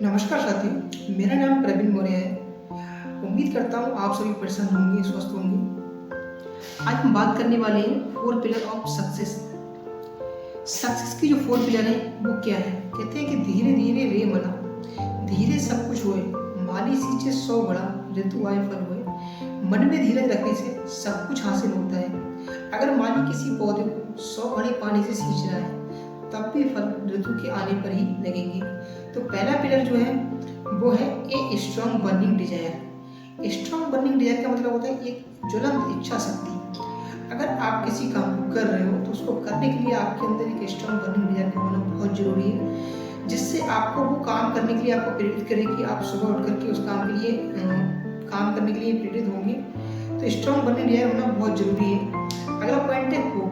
नमस्कार साथियों, मेरा नाम प्रवीण मौर्य है। उम्मीद करता हूँ आप सभी प्रसन्न होंगे, स्वस्थ होंगे। आज हम बात करने वाले हैं 4 पिलर ऑफ सक्सेस। सक्सेस की जो 4 पिलर है वो क्या है? कहते हैं कि धीरे धीरे रे मना, धीरे सब कुछ होए, माली सींचे 100 घड़ा, ऋतु आए फल होए। मन में धीरज रखने से सब कुछ हासिल होता है। अगर माली किसी पौधे को 100 घड़े पानी से सींच रहा है तब भी फल ऋतु के आने पर ही लगेंगे। तो पहला पिलर जो है वो है a strong burning desire. Strong burning desire का मतलब होता है एक ज्वलंत इच्छा शक्ति। अगर आप किसी काम को कर रहे हो तो उसको करने के लिए आपके अंदर एक स्ट्रॉन्ग बर्निंग डिजायर का होना बहुत जरूरी है, जिससे आपको वो काम करने के लिए आपको प्रेरित करे कि आप सुबह उठ करके उस काम के लिए काम करने के लिए प्रेरित होंगे। तो स्ट्रॉन्ग बर्निंग डिजायर होना बहुत जरूरी है। अगला पॉइंट है होप।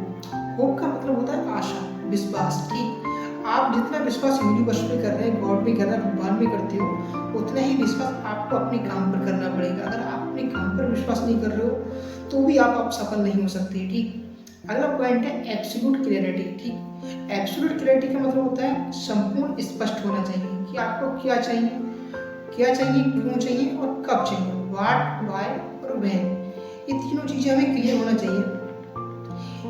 होप का मतलब होता है आशा, विश्वास। ठीक, आप जितना विश्वास यूनिवर्स में कर रहे हैं, गॉड में कर रहे हैं, भगवान में करते हो, उतना ही विश्वास आपको अपने काम पर करना पड़ेगा। अगर आप अपने काम पर विश्वास नहीं कर रहे हो तो भी आप सफल नहीं हो सकते। ठीक, अगला पॉइंट है एब्सोल्यूट क्लैरिटी। ठीक, एब्सोल्यूट क्लैरिटी का मतलब होता है संपूर्ण स्पष्ट होना चाहिए कि आपको क्या चाहिए, क्यों चाहिए और कब चाहिए। व्हाट, व्हाई और व्हेन, ये तीनों चीजें हमें क्लियर होना चाहिए।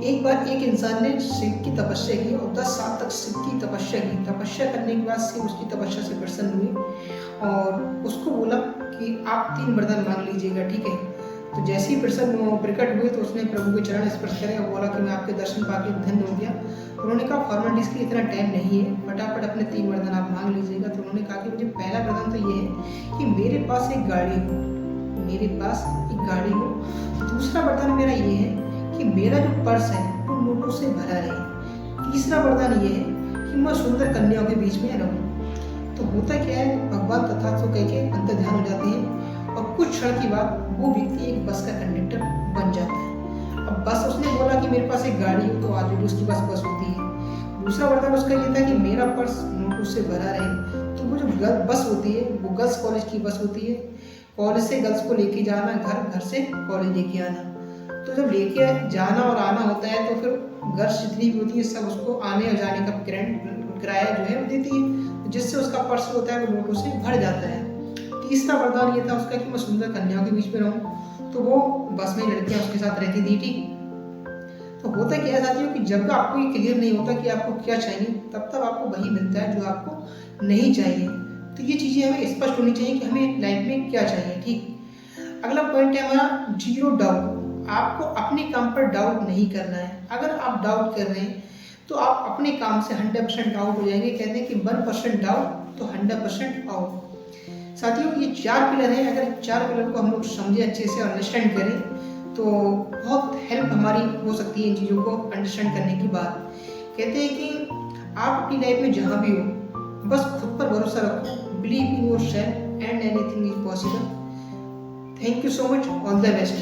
एक बार एक इंसान ने शिव की तपस्या की और 10 साल तक शिव की तपस्या की। तपस्या करने के बाद शिव उसकी तपस्या से प्रसन्न हुए और उसको बोला कि आप 3 वरदान मांग लीजिएगा। ठीक है, तो जैसे ही प्रसन्न प्रकट हुए तो उसने प्रभु के चरण स्पर्श करे और बोला कि मैं आपके दर्शन पाके धन्य हो गया। उन्होंने कहा फॉर्मेलिटीज के लिए इतना टाइम नहीं है, फटाफट अपने 3 वरदान आप मांग लीजिएगा। तो उन्होंने कहा कि मुझे पहला वरदान तो ये है कि मेरे पास एक गाड़ी हो, मेरे पास एक गाड़ी हो। दूसरा वरदान मेरा ये है कि मेरा जो पर्स है वो नोटों से भरा रहे। तीसरा वरदान ये है कि मैं सुंदर कन्याओं के बीच में रहूं। तो होता क्या है, भगवान तथास्तु कह के अंतर ध्यान हो जाते हैं और कुछ क्षण के बाद वो व्यक्ति एक बस का कंडक्टर बन जाता है। अब बस उसने बोला कि मेरे पास एक गाड़ी हो, तो आज भी उसकी बस होती है। दूसरा वरदान उसका ये था कि मेरा पर्स नोटों से भरा रहे। तो वो जो बस होती है वो गर्ल्स कॉलेज की बस होती है। कॉलेज से गर्ल्स को लेके जाना, घर से कॉलेज लेके आना। तो जब लेके जाना और आना होता है तो फिर गर्ल्स जितनी भी होती है सब उसको आने और जाने का किराया जो है वो देती है, जिससे उसका पर्स होता है वो नोटों से भर जाता है। तीसरा वरदान ये था उसका कि मैं सुंदर कन्याओं के बीच में रहूं। तो वो बस में लड़कियां उसके साथ रहती थी। ठीक, तो होता क्या है साथियों कि जब आपको ये क्लियर नहीं होता कि आपको क्या चाहिए, तब तक आपको वही मिलता है जो आपको नहीं चाहिए। तो ये चीजें हमें स्पष्ट होनी चाहिए कि हमें लाइफ में क्या चाहिए। ठीक, अगला पॉइंट है हमारा जीरो डाउट। आपको अपने काम पर डाउट नहीं करना है। अगर आप डाउट कर रहे हैं तो आप अपने काम से 100% आउट हो जाएंगे। कहते हैं कि 1% डाउट तो 100% आउट। साथियों, ये 4 पिलर हैं। अगर 4 पिलर को हम लोग समझे, अच्छे से अंडरस्टैंड करें तो बहुत हेल्प हमारी हो सकती है इन चीज़ों को अंडरस्टैंड करने की बात। कहते हैं कि आप अपनी लाइफ में जहाँ भी हो बस खुद पर भरोसा रखो, believe in your self and anything is possible. Thank you so much, all the best.